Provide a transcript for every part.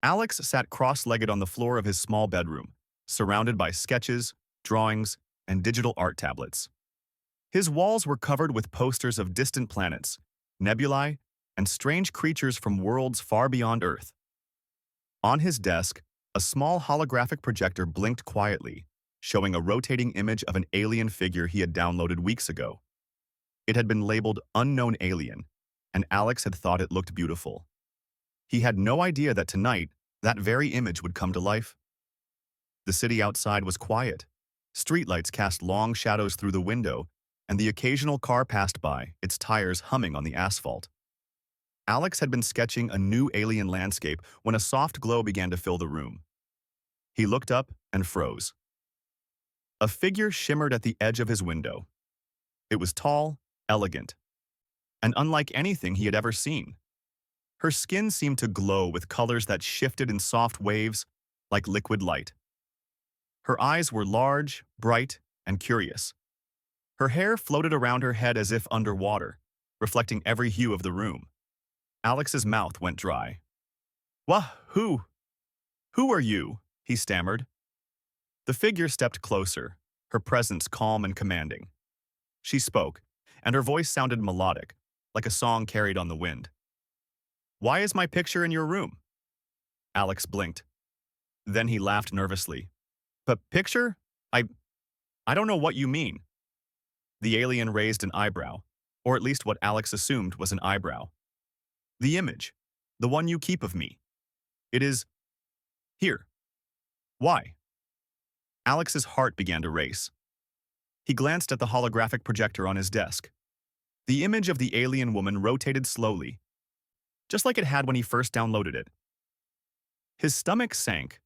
Alex sat cross-legged on the floor of his small bedroom, surrounded by sketches, drawings, and digital art tablets. His walls were covered with posters of distant planets, nebulae, and strange creatures from worlds far beyond Earth. On his desk, a small holographic projector blinked quietly, showing a rotating image of an alien figure he had downloaded weeks ago. It had been labeled Unknown Alien, and Alex had thought it looked beautiful. He had no idea that tonight, that very image would come to life. The city outside was quiet. Streetlights cast long shadows through the window, and the occasional car passed by, its tires humming on the asphalt. Alex had been sketching a new alien landscape when a soft glow began to fill the room. He looked up and froze. A figure shimmered at the edge of his window. It was tall, elegant, and unlike anything he had ever seen. Her skin seemed to glow with colors that shifted in soft waves like liquid light. Her eyes were large, bright, and curious. Her hair floated around her head as if underwater, reflecting every hue of the room. Alex's mouth went dry. Who? Who are you?" he stammered. The figure stepped closer, her presence calm and commanding. She spoke, and her voice sounded melodic, like a song carried on the wind. "Why is my picture in your room?" Alex blinked. Then he laughed nervously. "But picture? I don't know what you mean." The alien raised an eyebrow, or at least what Alex assumed was an eyebrow. "The image, the one you keep of me. It is here. Why?" Alex's heart began to race. He glanced at the holographic projector on his desk. The image of the alien woman rotated slowly, just like it had when he first downloaded it. His stomach sank.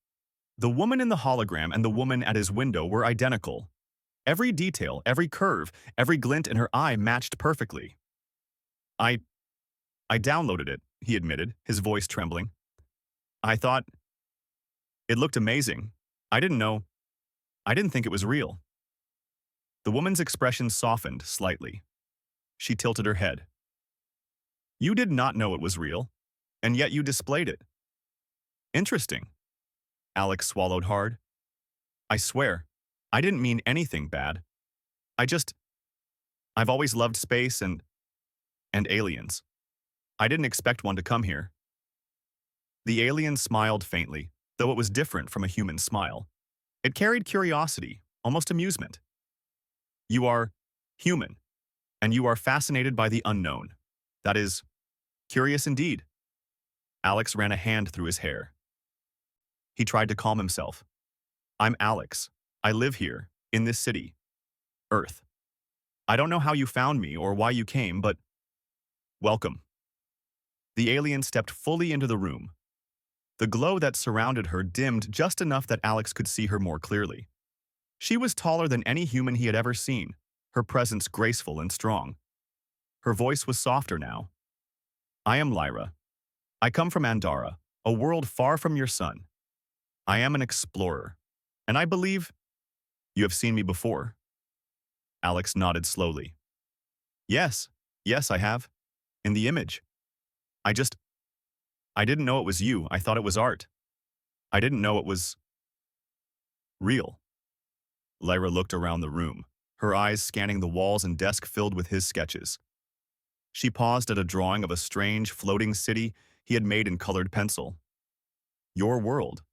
The woman in the hologram and the woman at his window were identical. Every detail, every curve, every glint in her eye matched perfectly. I downloaded it," he admitted, his voice trembling. "I thought it looked amazing. I didn't think it was real." The woman's expression softened slightly. She tilted her head. "You did not know it was real, and yet you displayed it. Interesting." Alex swallowed hard. "I swear, I didn't mean anything bad. I've always loved space and aliens. I didn't expect one to come here." The alien smiled faintly, though it was different from a human smile. It carried curiosity, almost amusement. "You are human, and you are fascinated by the unknown. That is curious indeed." Alex ran a hand through his hair. He tried to calm himself. "I'm Alex. I live here, in this city, Earth. I don't know how you found me or why you came, but welcome." The alien stepped fully into the room. The glow that surrounded her dimmed just enough that Alex could see her more clearly. She was taller than any human he had ever seen, her presence graceful and strong. Her voice was softer now. "I am Lyra. I come from Andara, a world far from your sun. I am an explorer, and I believe you have seen me before." Alex nodded slowly. Yes, I have. In the image. I didn't know it was you. I thought it was art. I didn't know it was real." Lyra looked around the room, her eyes scanning the walls and desk filled with his sketches. She paused at a drawing of a strange, floating city he had made in colored pencil. "Your world,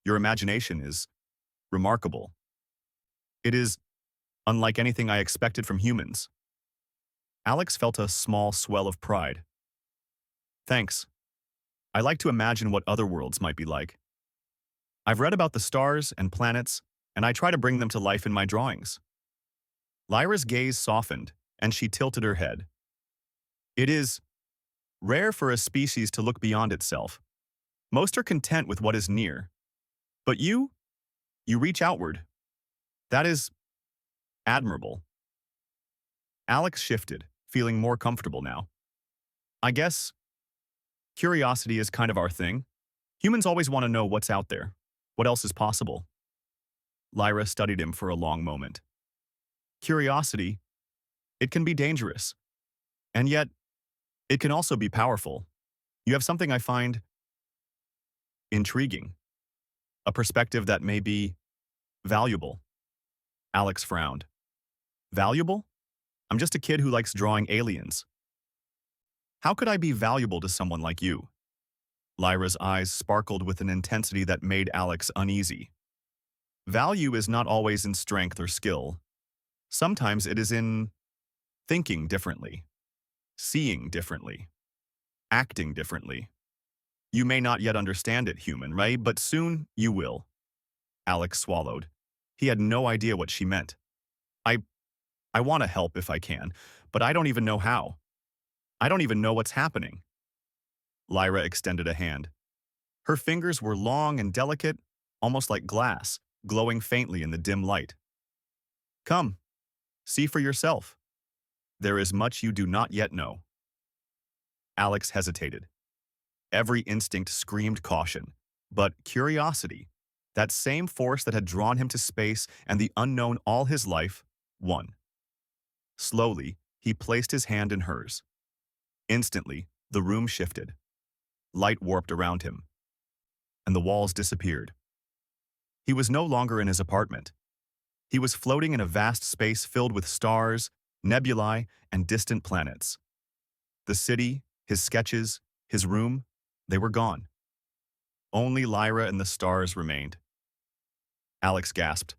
your imagination is remarkable. It is unlike anything I expected from humans." Alex felt a small swell of pride. "Thanks. I like to imagine what other worlds might be like. I've read about the stars and planets, and I try to bring them to life in my drawings." Lyra's gaze softened, and she tilted her head. "It is rare for a species to look beyond itself. Most are content with what is near. But you reach outward. That is admirable." Alex shifted, feeling more comfortable now. "I guess curiosity is kind of our thing. Humans always want to know what's out there, what else is possible." Lyra studied him for a long moment. "Curiosity, it can be dangerous. And yet, it can also be powerful. You have something I find Intriguing. A perspective that may be valuable. Alex frowned. Valuable? I'm just a kid who likes drawing aliens. How could I be valuable to someone like you? Lyra's eyes sparkled with an intensity that made Alex uneasy. Value is not always in strength or skill. Sometimes it is in thinking differently, seeing differently, acting differently. You may not yet understand it, human, right? But soon you will. Alex swallowed. He had no idea what she meant. I, I want to help if I can, but I don't even know how. I don't even know what's happening. Lyra extended a hand. Her fingers were long and delicate, almost like glass, glowing faintly in the dim light. Come, see for yourself. There is much you do not yet know. Alex hesitated. Every instinct screamed caution, but curiosity, that same force that had drawn him to space and the unknown all his life, won. Slowly, he placed his hand in hers. Instantly, the room shifted. Light warped around him, and the walls disappeared. He was no longer in his apartment. He was floating in a vast space filled with stars, nebulae, and distant planets. The city, his sketches, his room, they were gone. Only Lyra and the stars remained. Alex gasped.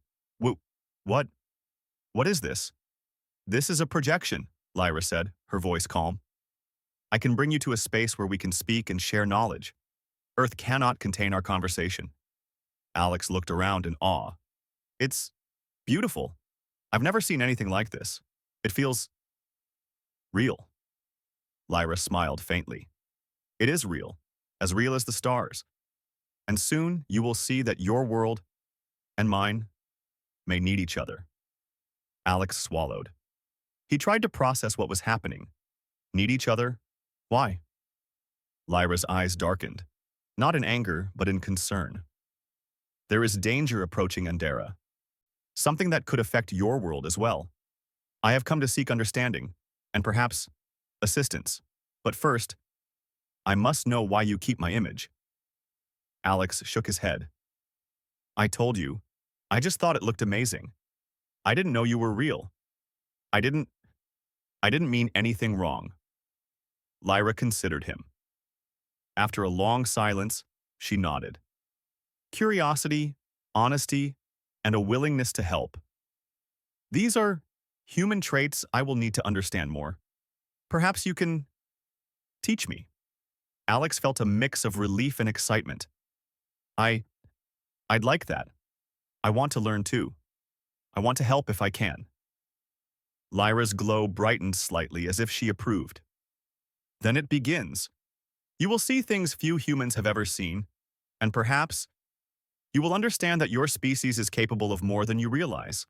What? What is this? This is a projection, Lyra said, her voice calm. I can bring you to a space where we can speak and share knowledge. Earth cannot contain our conversation. Alex looked around in awe. It's beautiful. I've never seen anything like this. It feels real. Lyra smiled faintly. It is real as the stars. And soon you will see that your world and mine may need each other. Alex swallowed. He tried to process what was happening. Need each other? Why? Lyra's eyes darkened, not in anger, but in concern. There is danger approaching Andera, something that could affect your world as well. I have come to seek understanding, and perhaps assistance. But first, I must know why you keep my image. Alex shook his head. I told you. I just thought it looked amazing. I didn't know you were real. I didn't mean anything wrong. Lyra considered him. After a long silence, she nodded. Curiosity, honesty, and a willingness to help. These are human traits I will need to understand more. Perhaps you can teach me. Alex felt a mix of relief and excitement. I'd like that. I want to learn too. I want to help if I can. Lyra's glow brightened slightly as if she approved. Then it begins. You will see things few humans have ever seen, and perhaps you will understand that your species is capable of more than you realize.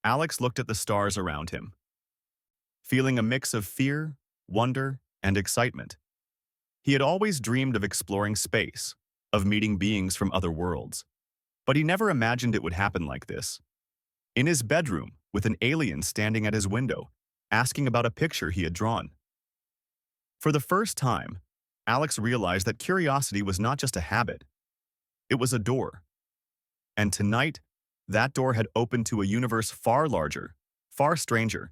Alex looked at the stars around him, feeling a mix of fear, wonder, and excitement. He had always dreamed of exploring space, of meeting beings from other worlds, but he never imagined it would happen like this. In his bedroom, with an alien standing at his window, asking about a picture he had drawn. For the first time, Alex realized that curiosity was not just a habit. It was a door. And tonight, that door had opened to a universe far larger, far stranger,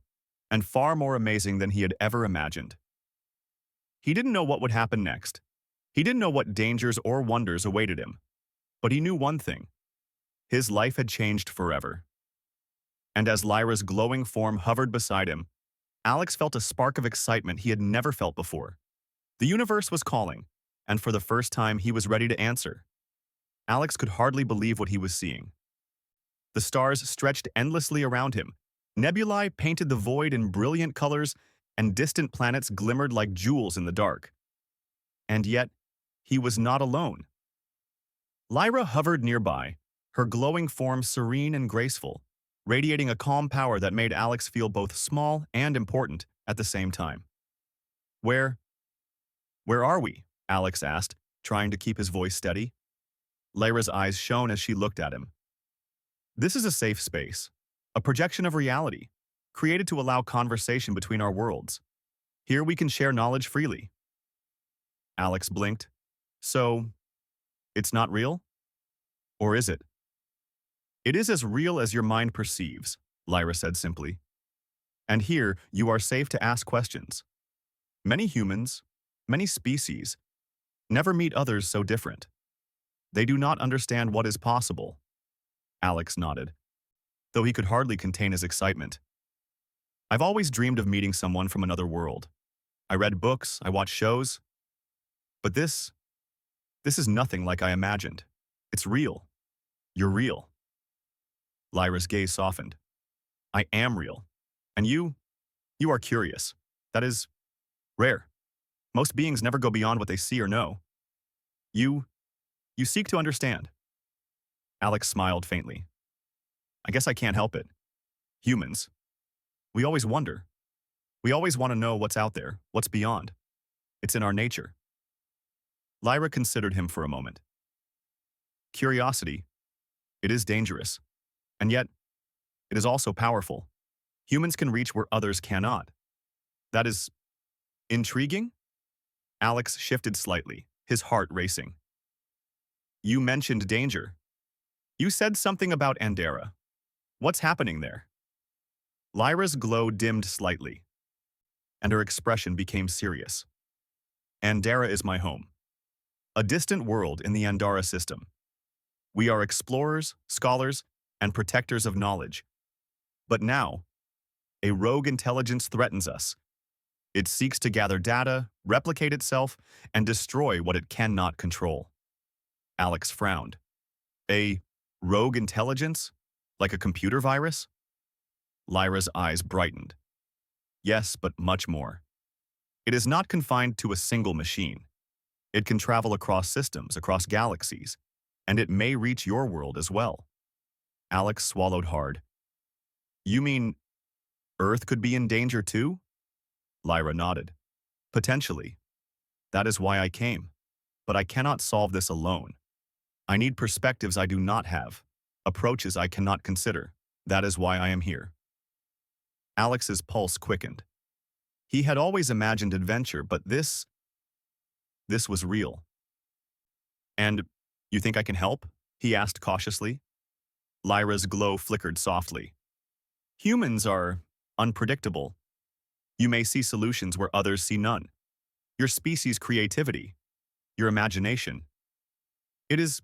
and far more amazing than he had ever imagined. He didn't know what would happen next. He didn't know what dangers or wonders awaited him. But he knew one thing. His life had changed forever. And as Lyra's glowing form hovered beside him, Alex felt a spark of excitement he had never felt before. The universe was calling, and for the first time he was ready to answer. Alex could hardly believe what he was seeing. The stars stretched endlessly around him. Nebulae painted the void in brilliant colors, and distant planets glimmered like jewels in the dark. And yet, he was not alone. Lyra hovered nearby, her glowing form serene and graceful, radiating a calm power that made Alex feel both small and important at the same time. Where are we? Alex asked, trying to keep his voice steady. Lyra's eyes shone as she looked at him. This is a safe space, a projection of reality, created to allow conversation between our worlds. Here we can share knowledge freely. Alex blinked. So, It's not real? Or is it? It is as real as your mind perceives, Lyra said simply. And here, you are safe to ask questions. Many humans, many species, never meet others so different. They do not understand what is possible. Alex nodded, though he could hardly contain his excitement. I've always dreamed of meeting someone from another world. I read books, I watched shows. But this is nothing like I imagined. It's real. You're real. Lyra's gaze softened. I am real. And you are curious. That is rare. Most beings never go beyond what they see or know. You seek to understand. Alex smiled faintly. I guess I can't help it. Humans. We always wonder. We always want to know what's out there, what's beyond. It's in our nature. Lyra considered him for a moment. Curiosity. It is dangerous. And yet, it is also powerful. Humans can reach where others cannot. That is intriguing? Alex shifted slightly, his heart racing. You mentioned danger. You said something about Andera. What's happening there? Lyra's glow dimmed slightly, and her expression became serious. Andera is my home. A distant world in the Andara system. We are explorers, scholars, and protectors of knowledge. But now, a rogue intelligence threatens us. It seeks to gather data, replicate itself, and destroy what it cannot control. Alex frowned. A rogue intelligence? Like a computer virus? Lyra's eyes brightened. Yes, but much more. It is not confined to a single machine. It can travel across systems, across galaxies, and it may reach your world as well. Alex swallowed hard. You mean Earth could be in danger too? Lyra nodded. Potentially. That is why I came. But I cannot solve this alone. I need perspectives I do not have, approaches I cannot consider. That is why I am here. Alex's pulse quickened. He had always imagined adventure, but this was real. And you think I can help? He asked cautiously. Lyra's glow flickered softly. Humans are unpredictable. You may see solutions where others see none. Your species' creativity, your imagination. It is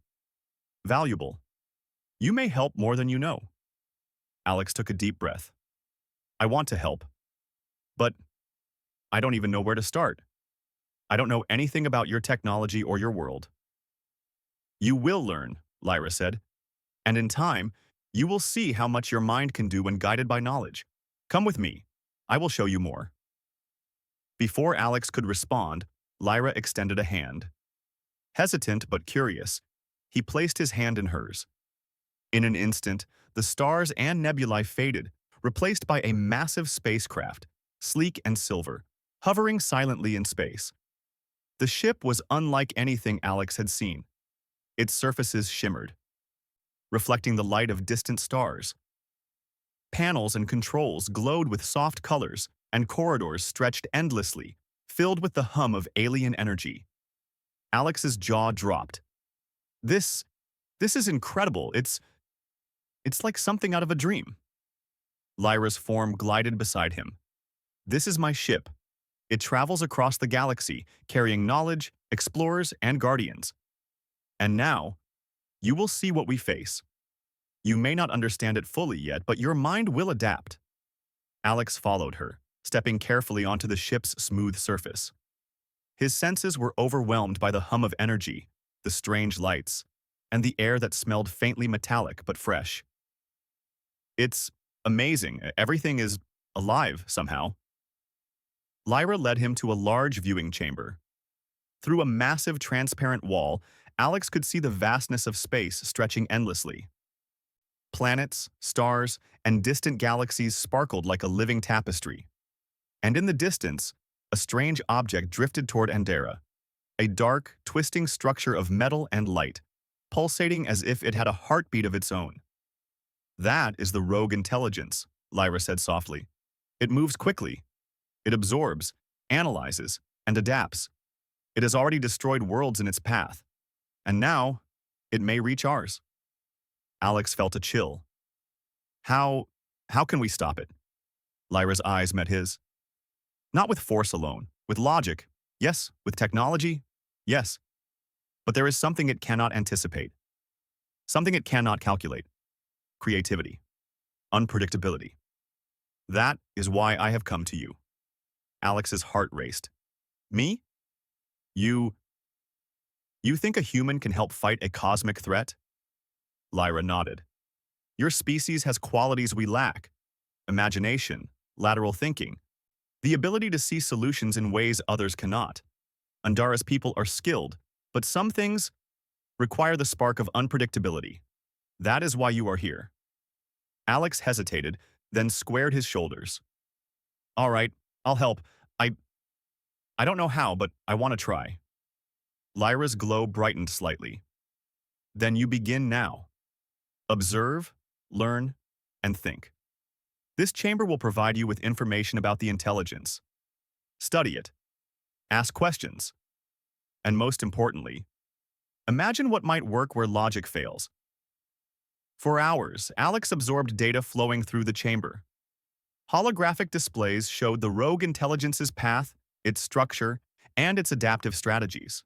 valuable. You may help more than you know. Alex took a deep breath. I want to help. But I don't even know where to start. I don't know anything about your technology or your world. You will learn, Lyra said. And in time, you will see how much your mind can do when guided by knowledge. Come with me. I will show you more. Before Alex could respond, Lyra extended a hand. Hesitant but curious, he placed his hand in hers. In an instant, the stars and nebulae faded, replaced by a massive spacecraft, sleek and silver, hovering silently in space. The ship was unlike anything Alex had seen. Its surfaces shimmered, reflecting the light of distant stars. Panels and controls glowed with soft colors, and corridors stretched endlessly, filled with the hum of alien energy. Alex's jaw dropped. This is incredible. It's like something out of a dream. Lyra's form glided beside him. This is my ship. It travels across the galaxy, carrying knowledge, explorers, and guardians. And now, you will see what we face. You may not understand it fully yet, but your mind will adapt. Alex followed her, stepping carefully onto the ship's smooth surface. His senses were overwhelmed by the hum of energy, the strange lights, and the air that smelled faintly metallic but fresh. It's amazing. Everything is alive somehow. Lyra led him to a large viewing chamber. Through a massive transparent wall, Alex could see the vastness of space stretching endlessly. Planets, stars, and distant galaxies sparkled like a living tapestry. And in the distance, a strange object drifted toward Andera, a dark, twisting structure of metal and light, pulsating as if it had a heartbeat of its own. That is the rogue intelligence, Lyra said softly. It moves quickly. It absorbs, analyzes, and adapts. It has already destroyed worlds in its path. And now, it may reach ours. Alex felt a chill. How, how can we stop it? Lyra's eyes met his. Not with force alone, with logic. Yes, with technology. Yes. But there is something it cannot anticipate. Something it cannot calculate. Creativity. Unpredictability. That is why I have come to you. Alex's heart raced. Me? You... You think a human can help fight a cosmic threat? Lyra nodded. Your species has qualities we lack. Imagination, lateral thinking, the ability to see solutions in ways others cannot. Andara's people are skilled, but some things require the spark of unpredictability. That is why you are here. Alex hesitated, then squared his shoulders. All right, I'll help. I don't know how, but I want to try. Lyra's glow brightened slightly. Then you begin now. Observe, learn, and think. This chamber will provide you with information about the intelligence. Study it. Ask questions. And most importantly, imagine what might work where logic fails. For hours, Alex absorbed data flowing through the chamber. Holographic displays showed the rogue intelligence's path, its structure, and its adaptive strategies.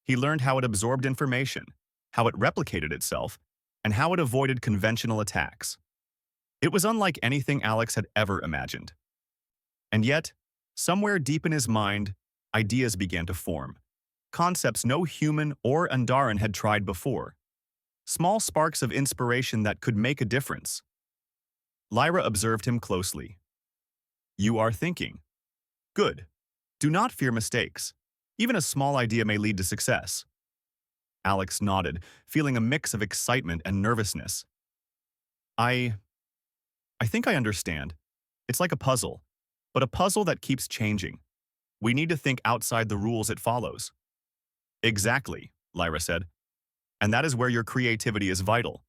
He learned how it absorbed information, how it replicated itself, and how it avoided conventional attacks. It was unlike anything Alex had ever imagined. And yet, somewhere deep in his mind, ideas began to form. Concepts no human or Andaran had tried before. Small sparks of inspiration that could make a difference. Lyra observed him closely. You are thinking. Good. Do not fear mistakes. Even a small idea may lead to success. Alex nodded, feeling a mix of excitement and nervousness. I think I understand. It's like a puzzle, but a puzzle that keeps changing. We need to think outside the rules it follows. Exactly, Lyra said. And that is where your creativity is vital.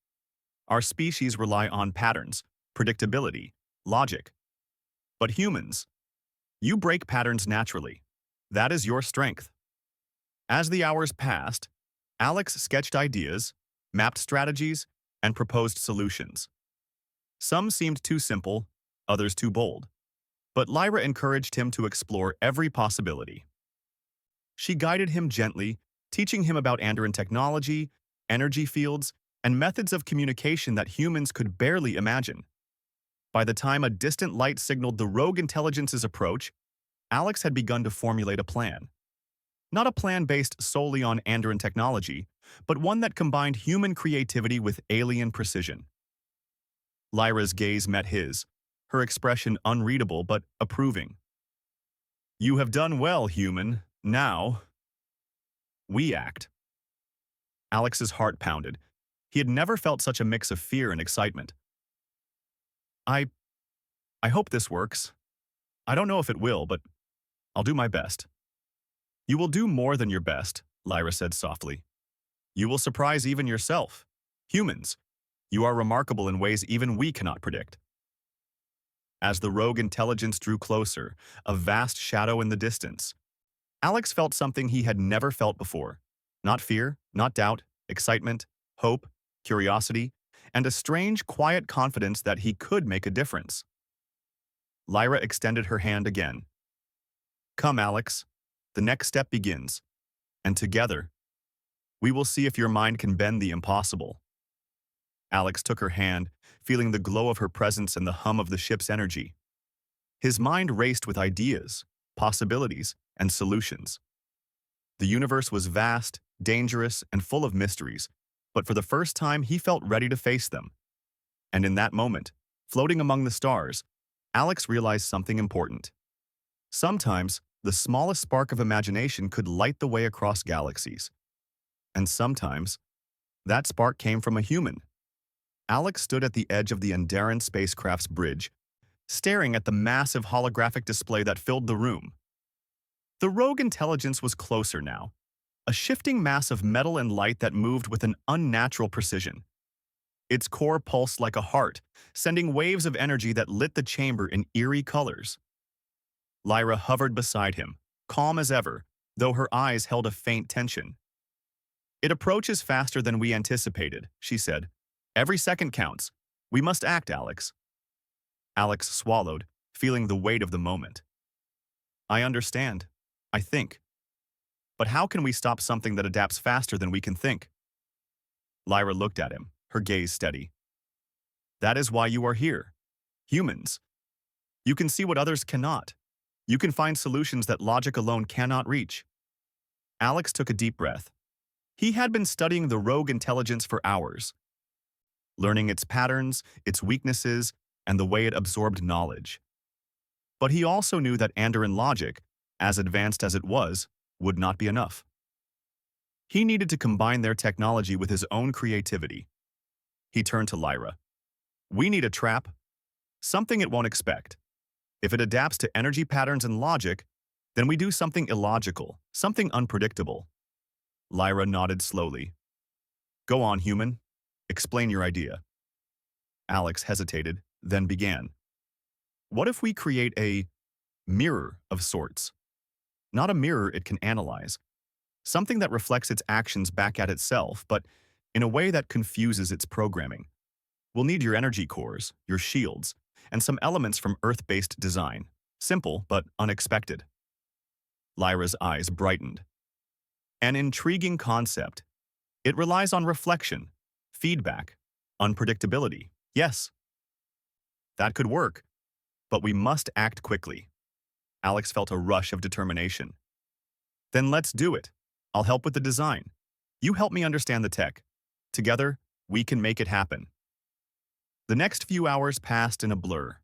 Our species rely on patterns, predictability, logic. But humans, you break patterns naturally. That is your strength. As the hours passed, Alex sketched ideas, mapped strategies, and proposed solutions. Some seemed too simple, others too bold. But Lyra encouraged him to explore every possibility. She guided him gently, teaching him about Andaran technology, energy fields, and methods of communication that humans could barely imagine. By the time a distant light signaled the rogue intelligence's approach, Alex had begun to formulate a plan. Not a plan based solely on Andaran technology, but one that combined human creativity with alien precision. Lyra's gaze met his, her expression unreadable but approving. You have done well, human. Now, we act. Alex's heart pounded. He had never felt such a mix of fear and excitement. I hope this works. I don't know if it will, but I'll do my best. You will do more than your best, Lyra said softly. You will surprise even yourself. Humans, you are remarkable in ways even we cannot predict. As the rogue intelligence drew closer, a vast shadow in the distance, Alex felt something he had never felt before. Not fear, not doubt, excitement, hope, curiosity, and a strange, quiet confidence that he could make a difference. Lyra extended her hand again. Come, Alex. The next step begins. And together, we will see if your mind can bend the impossible. Alex took her hand, feeling the glow of her presence and the hum of the ship's energy. His mind raced with ideas, possibilities, and solutions. The universe was vast, dangerous, and full of mysteries, but for the first time he felt ready to face them. And in that moment, floating among the stars, Alex realized something important. Sometimes, the smallest spark of imagination could light the way across galaxies. And sometimes, that spark came from a human. Alex stood at the edge of the Andaran spacecraft's bridge, staring at the massive holographic display that filled the room. The rogue intelligence was closer now, a shifting mass of metal and light that moved with an unnatural precision. Its core pulsed like a heart, sending waves of energy that lit the chamber in eerie colors. Lyra hovered beside him, calm as ever, though her eyes held a faint tension. It approaches faster than we anticipated, she said. Every second counts. We must act, Alex. Alex swallowed, feeling the weight of the moment. I understand. I think. But how can we stop something that adapts faster than we can think? Lyra looked at him, her gaze steady. That is why you are here. Humans. You can see what others cannot. You can find solutions that logic alone cannot reach. Alex took a deep breath. He had been studying the rogue intelligence for hours, learning its patterns, its weaknesses, and the way it absorbed knowledge. But he also knew that Andoran logic, as advanced as it was, would not be enough. He needed to combine their technology with his own creativity. He turned to Lyra. We need a trap, something it won't expect. If it adapts to energy patterns and logic, then we do something illogical, something unpredictable. Lyra nodded slowly. Go on, human. Explain your idea. Alex hesitated, then began. What if we create a mirror of sorts? Not a mirror it can analyze. Something that reflects its actions back at itself, but in a way that confuses its programming. We'll need your energy cores, your shields, and some elements from Earth-based design. Simple, but unexpected. Lyra's eyes brightened. An intriguing concept. It relies on reflection, feedback, unpredictability. Yes, that could work, but we must act quickly. Alex felt a rush of determination. Then let's do it. I'll help with the design. You help me understand the tech. Together, we can make it happen. The next few hours passed in a blur.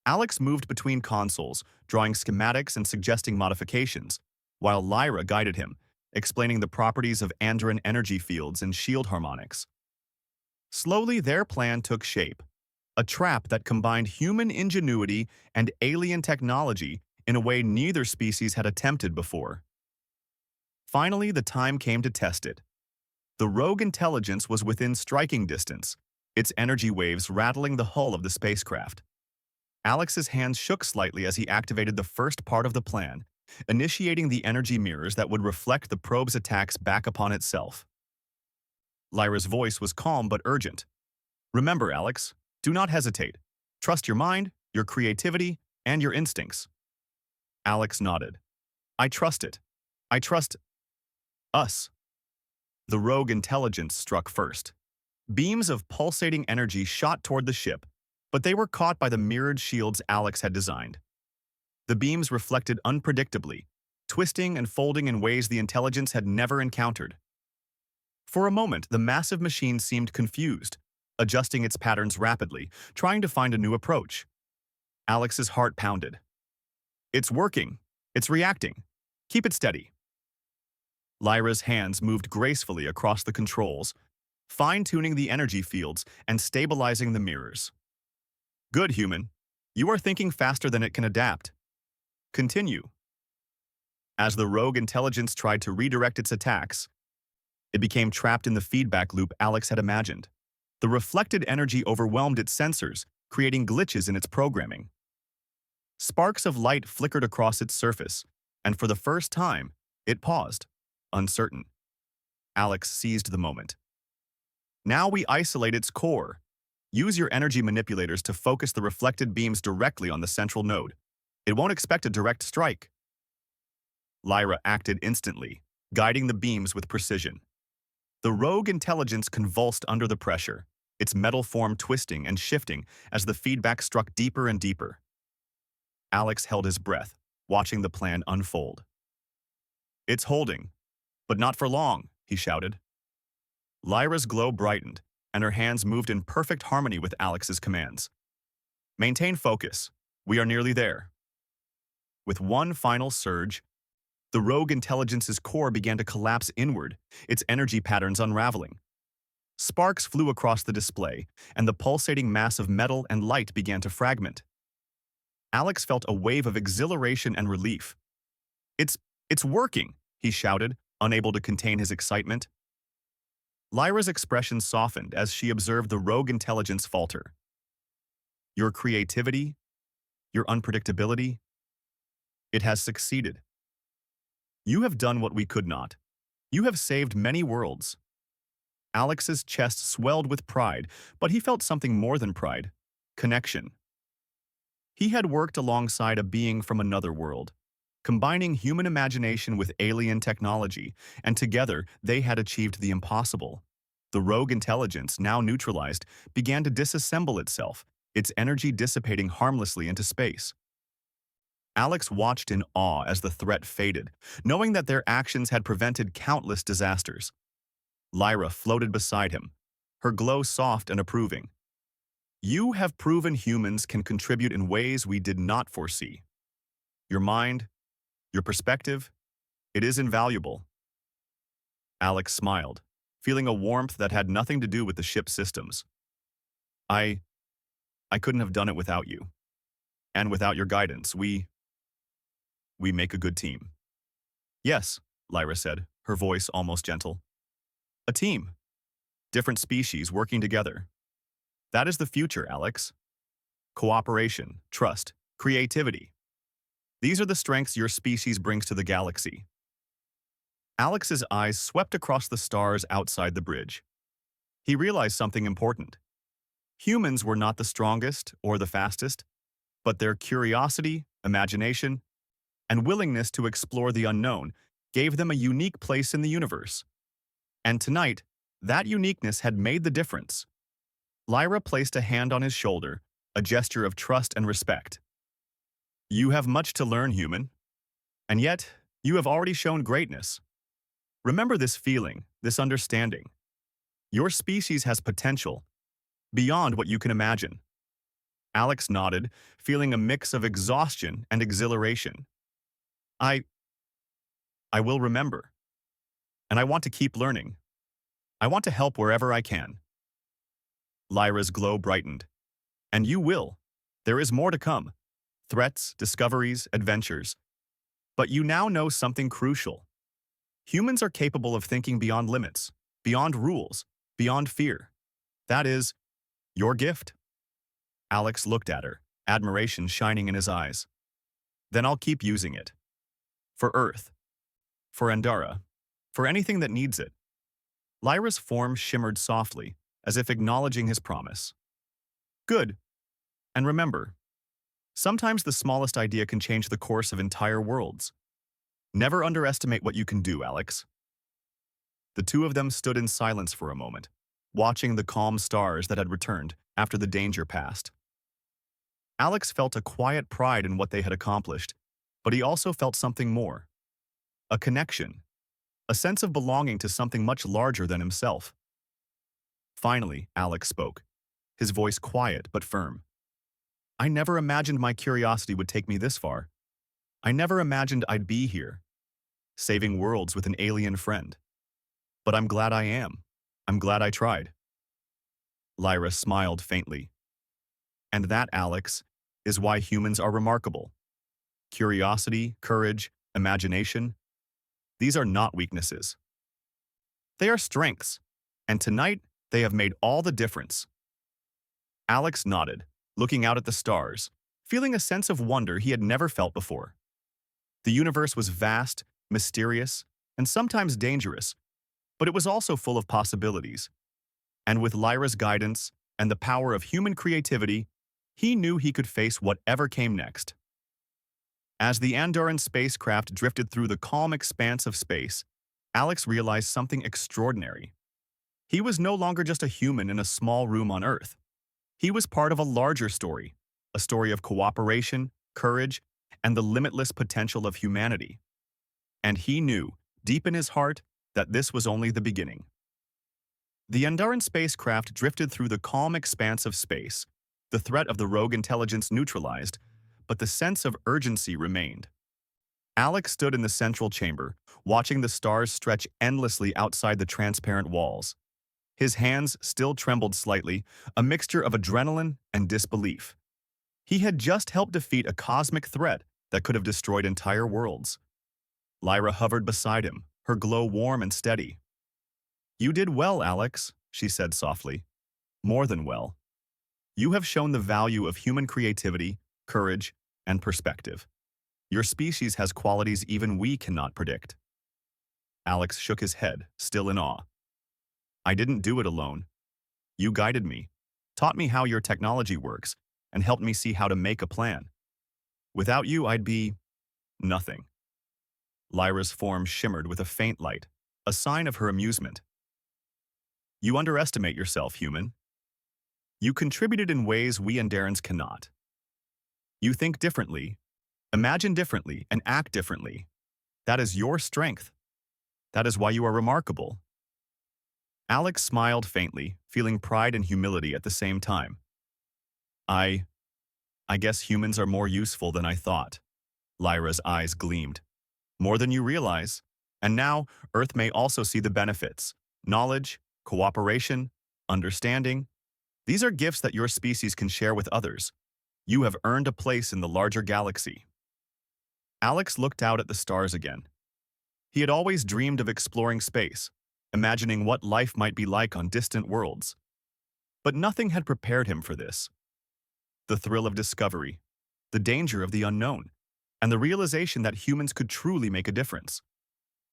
Alex moved between consoles, drawing schematics and suggesting modifications, while Lyra guided him, explaining the properties of Andoran energy fields and shield harmonics. Slowly, their plan took shape, a trap that combined human ingenuity and alien technology in a way neither species had attempted before. Finally, the time came to test it. The rogue intelligence was within striking distance, its energy waves rattling the hull of the spacecraft. Alex's hands shook slightly as he activated the first part of the plan, initiating the energy mirrors that would reflect the probe's attacks back upon itself. Lyra's voice was calm but urgent. Remember, Alex, do not hesitate. Trust your mind, your creativity, and your instincts. Alex nodded. I trust it. I trust us. The rogue intelligence struck first. Beams of pulsating energy shot toward the ship, but they were caught by the mirrored shields Alex had designed. The beams reflected unpredictably, twisting and folding in ways the intelligence had never encountered. For a moment, the massive machine seemed confused, adjusting its patterns rapidly, trying to find a new approach. Alex's heart pounded. It's working. It's reacting. Keep it steady. Lyra's hands moved gracefully across the controls, fine-tuning the energy fields and stabilizing the mirrors. Good, human. You are thinking faster than it can adapt. Continue. As the rogue intelligence tried to redirect its attacks, it became trapped in the feedback loop Alex had imagined. The reflected energy overwhelmed its sensors, creating glitches in its programming. Sparks of light flickered across its surface, and for the first time, it paused, uncertain. Alex seized the moment. Now we isolate its core. Use your energy manipulators to focus the reflected beams directly on the central node. It won't expect a direct strike. Lyra acted instantly, guiding the beams with precision. The rogue intelligence convulsed under the pressure, its metal form twisting and shifting as the feedback struck deeper and deeper. Alex held his breath, watching the plan unfold. It's holding, but not for long, he shouted. Lyra's glow brightened, and her hands moved in perfect harmony with Alex's commands. Maintain focus. We are nearly there. With one final surge, the rogue intelligence's core began to collapse inward, its energy patterns unraveling. Sparks flew across the display, and the pulsating mass of metal and light began to fragment. Alex felt a wave of exhilaration and relief. It's working, he shouted, unable to contain his excitement. Lyra's expression softened as she observed the rogue intelligence falter. Your creativity, your unpredictability, it has succeeded. You have done what we could not. You have saved many worlds. Alex's chest swelled with pride, but he felt something more than pride. Connection. He had worked alongside a being from another world, combining human imagination with alien technology, and together they had achieved the impossible. The rogue intelligence, now neutralized, began to disassemble itself, its energy dissipating harmlessly into space. Alex watched in awe as the threat faded, knowing that their actions had prevented countless disasters. Lyra floated beside him, her glow soft and approving. You have proven humans can contribute in ways we did not foresee. Your mind, your perspective, it is invaluable. Alex smiled, feeling a warmth that had nothing to do with the ship's systems. I couldn't have done it without you. And without your guidance, we make a good team. Yes, Lyra said, her voice almost gentle. A team. Different species working together. That is the future, Alex. Cooperation, trust, creativity. These are the strengths your species brings to the galaxy. Alex's eyes swept across the stars outside the bridge. He realized something important. Humans were not the strongest or the fastest, but their curiosity, imagination, and willingness to explore the unknown gave them a unique place in the universe. And tonight, that uniqueness had made the difference. Lyra placed a hand on his shoulder, a gesture of trust and respect. You have much to learn, human. And yet, you have already shown greatness. Remember this feeling, this understanding. Your species has potential, beyond what you can imagine. Alex nodded, feeling a mix of exhaustion and exhilaration. I will remember. And I want to keep learning. I want to help wherever I can. Lyra's glow brightened. And you will. There is more to come. Threats, discoveries, adventures. But you now know something crucial. Humans are capable of thinking beyond limits, beyond rules, beyond fear. That is your gift. Alex looked at her, admiration shining in his eyes. Then I'll keep using it. For Earth. For Andara. For anything that needs it. Lyra's form shimmered softly, as if acknowledging his promise. Good. And remember, sometimes the smallest idea can change the course of entire worlds. Never underestimate what you can do, Alex. The two of them stood in silence for a moment, watching the calm stars that had returned after the danger passed. Alex felt a quiet pride in what they had accomplished, but he also felt something more. A connection. A sense of belonging to something much larger than himself. Finally, Alex spoke, his voice quiet but firm. I never imagined my curiosity would take me this far. I never imagined I'd be here, saving worlds with an alien friend. But I'm glad I am. I'm glad I tried. Lyra smiled faintly. And that, Alex, is why humans are remarkable. Curiosity, courage, imagination. These are not weaknesses. They are strengths, and tonight they have made all the difference. Alex nodded, looking out at the stars, feeling a sense of wonder he had never felt before. The universe was vast, mysterious, and sometimes dangerous, but it was also full of possibilities. And with Lyra's guidance and the power of human creativity, he knew he could face whatever came next. As the Andoran spacecraft drifted through the calm expanse of space, Alex realized something extraordinary. He was no longer just a human in a small room on Earth. He was part of a larger story, a story of cooperation, courage, and the limitless potential of humanity. And he knew, deep in his heart, that this was only the beginning. The Andoran spacecraft drifted through the calm expanse of space, the threat of the rogue intelligence neutralized, but the sense of urgency remained. Alex stood in the central chamber, watching the stars stretch endlessly outside the transparent walls. His hands still trembled slightly, a mixture of adrenaline and disbelief. He had just helped defeat a cosmic threat that could have destroyed entire worlds. Lyra hovered beside him, her glow warm and steady. You did well, Alex, she said softly. More than well. You have shown the value of human creativity, courage, and perspective. Your species has qualities even we cannot predict. Alex shook his head, still in awe. I didn't do it alone. You guided me, taught me how your technology works, and helped me see how to make a plan. Without you, I'd be nothing. Lyra's form shimmered with a faint light, a sign of her amusement. You underestimate yourself, human. You contributed in ways we Andarans cannot. You think differently, imagine differently, and act differently. That is your strength. That is why you are remarkable. Alex smiled faintly, feeling pride and humility at the same time. I guess humans are more useful than I thought. Lyra's eyes gleamed. More than you realize. And now, Earth may also see the benefits. Knowledge, cooperation, understanding. These are gifts that your species can share with others. You have earned a place in the larger galaxy. Alex looked out at the stars again. He had always dreamed of exploring space, imagining what life might be like on distant worlds. But nothing had prepared him for this. The thrill of discovery, the danger of the unknown, and the realization that humans could truly make a difference.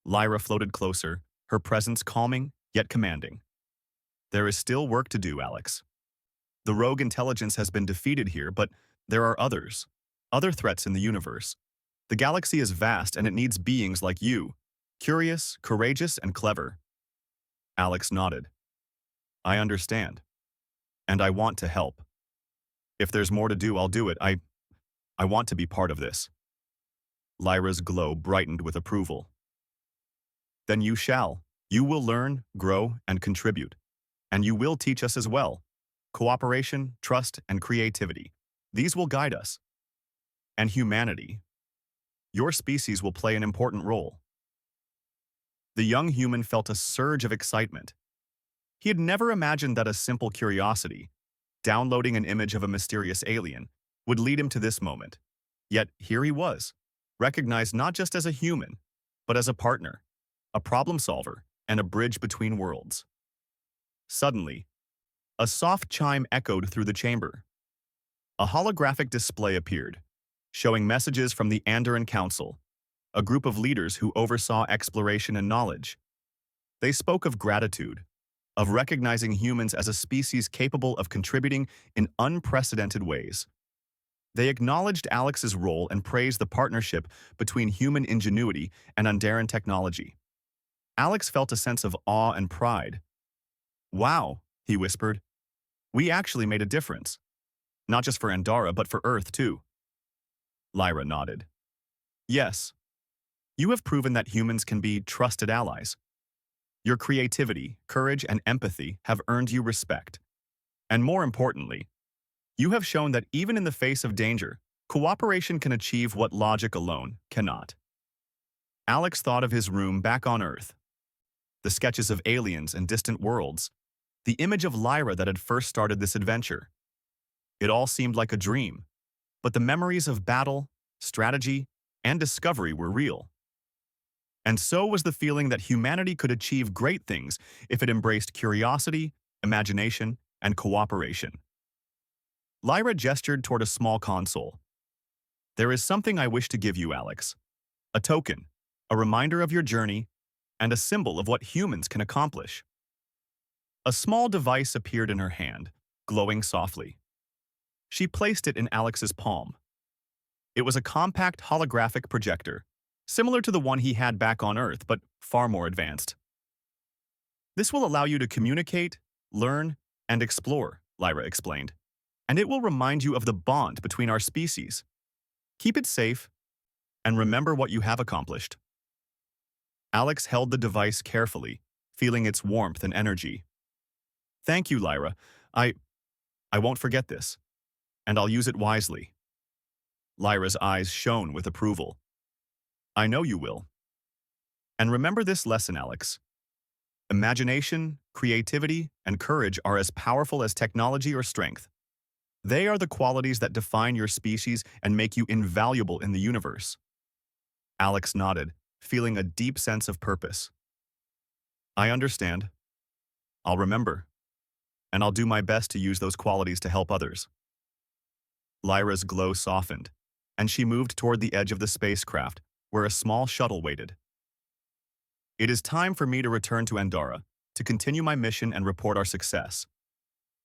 Lyra floated closer, her presence calming yet commanding. There is still work to do, Alex. The rogue intelligence has been defeated here, but there are others, other threats in the universe. The galaxy is vast and it needs beings like you, curious, courageous, and clever. Alex nodded. I understand. And I want to help. If there's more to do, I'll do it. I want to be part of this. Lyra's glow brightened with approval. Then you shall. You will learn, grow, and contribute. And you will teach us as well. Cooperation, trust, and creativity. These will guide us. And humanity. Your species will play an important role. The young human felt a surge of excitement. He had never imagined that a simple curiosity, downloading an image of a mysterious alien, would lead him to this moment. Yet here he was, recognized not just as a human, but as a partner, a problem solver, and a bridge between worlds. Suddenly, a soft chime echoed through the chamber. A holographic display appeared, showing messages from the Andaran Council, a group of leaders who oversaw exploration and knowledge. They spoke of gratitude, of recognizing humans as a species capable of contributing in unprecedented ways. They acknowledged Alex's role and praised the partnership between human ingenuity and Andaran technology. Alex felt a sense of awe and pride. Wow, he whispered. We actually made a difference. Not just for Andara, but for Earth, too. Lyra nodded. Yes. You have proven that humans can be trusted allies. Your creativity, courage, and empathy have earned you respect. And more importantly, you have shown that even in the face of danger, cooperation can achieve what logic alone cannot. Alex thought of his room back on Earth. The sketches of aliens and distant worlds, the image of Lyra that had first started this adventure. It all seemed like a dream, but the memories of battle, strategy, and discovery were real. And so was the feeling that humanity could achieve great things if it embraced curiosity, imagination, and cooperation. Lyra gestured toward a small console. There is something I wish to give you, Alex. A token, a reminder of your journey, and a symbol of what humans can accomplish. A small device appeared in her hand, glowing softly. She placed it in Alex's palm. It was a compact holographic projector, similar to the one he had back on Earth, but far more advanced. This will allow you to communicate, learn, and explore, Lyra explained. And it will remind you of the bond between our species. Keep it safe, and remember what you have accomplished. Alex held the device carefully, feeling its warmth and energy. Thank you, Lyra. I won't forget this, and I'll use it wisely. Lyra's eyes shone with approval. I know you will. And remember this lesson, Alex. Imagination, creativity, and courage are as powerful as technology or strength. They are the qualities that define your species and make you invaluable in the universe. Alex nodded, feeling a deep sense of purpose. I understand. I'll remember. And I'll do my best to use those qualities to help others. Lyra's glow softened, and she moved toward the edge of the spacecraft, where a small shuttle waited. It is time for me to return to Andorra to continue my mission and report our success.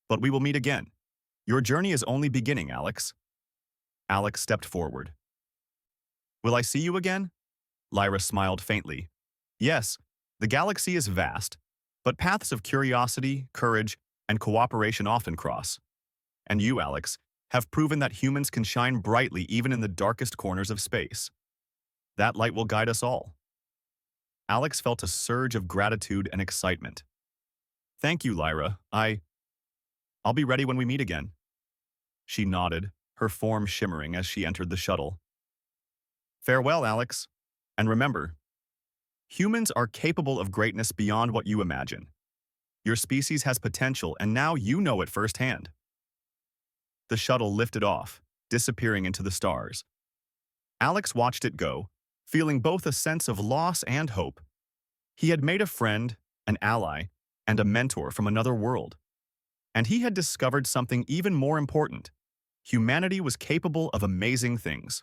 But we will meet again. Your journey is only beginning, Alex. Alex stepped forward. Will I see you again? Lyra smiled faintly. Yes, the galaxy is vast, but paths of curiosity, courage, and cooperation often cross. And you, Alex, have proven that humans can shine brightly even in the darkest corners of space. That light will guide us all. Alex felt a surge of gratitude and excitement. Thank you, Lyra. I'll be ready when we meet again. She nodded, her form shimmering as she entered the shuttle. Farewell, Alex. And remember, humans are capable of greatness beyond what you imagine. Your species has potential, and now you know it firsthand. The shuttle lifted off, disappearing into the stars. Alex watched it go, feeling both a sense of loss and hope. He had made a friend, an ally, and a mentor from another world. And he had discovered something even more important. Humanity was capable of amazing things.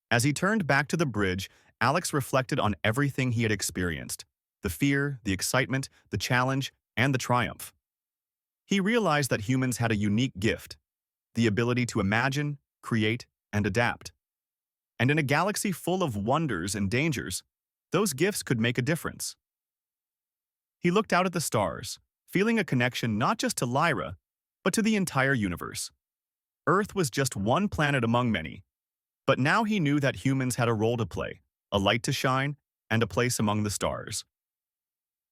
As he turned back to the bridge, Alex reflected on everything he had experienced: the fear, the excitement, the challenge, and the triumph. He realized that humans had a unique gift: the ability to imagine, create, and adapt. And in a galaxy full of wonders and dangers, those gifts could make a difference. He looked out at the stars, feeling a connection not just to Lyra, but to the entire universe. Earth was just one planet among many, but now he knew that humans had a role to play, a light to shine, and a place among the stars.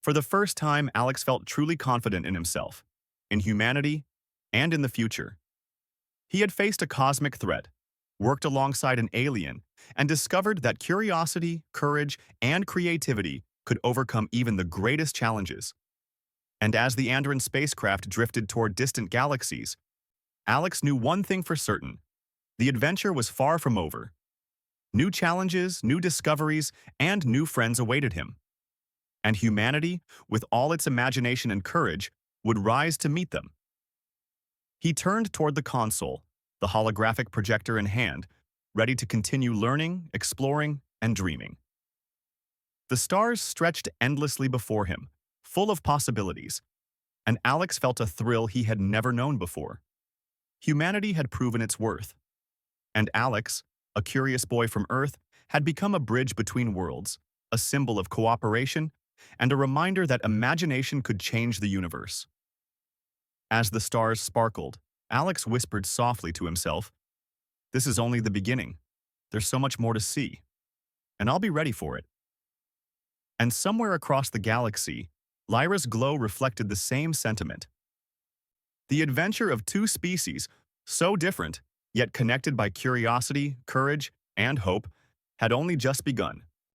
For the first time, Alex felt truly confident in himself, in humanity, and in the future. He had faced a cosmic threat, worked alongside an alien, and discovered that curiosity, courage, and creativity could overcome even the greatest challenges. And as the Andron spacecraft drifted toward distant galaxies, Alex knew one thing for certain: the adventure was far from over. New challenges, new discoveries, and new friends awaited him. And humanity, with all its imagination and courage, would rise to meet them. He turned toward the console, the holographic projector in hand, ready to continue learning, exploring, and dreaming. The stars stretched endlessly before him, full of possibilities, and Alex felt a thrill he had never known before. Humanity had proven its worth, and Alex, a curious boy from Earth, had become a bridge between worlds, a symbol of cooperation, and a reminder that imagination could change the universe. As the stars sparkled, Alex whispered softly to himself, "This is only the beginning. There's so much more to see, and I'll be ready for it." And somewhere across the galaxy, Lyra's glow reflected the same sentiment. The adventure of two species, so different, yet connected by curiosity, courage, and hope, had only just begun.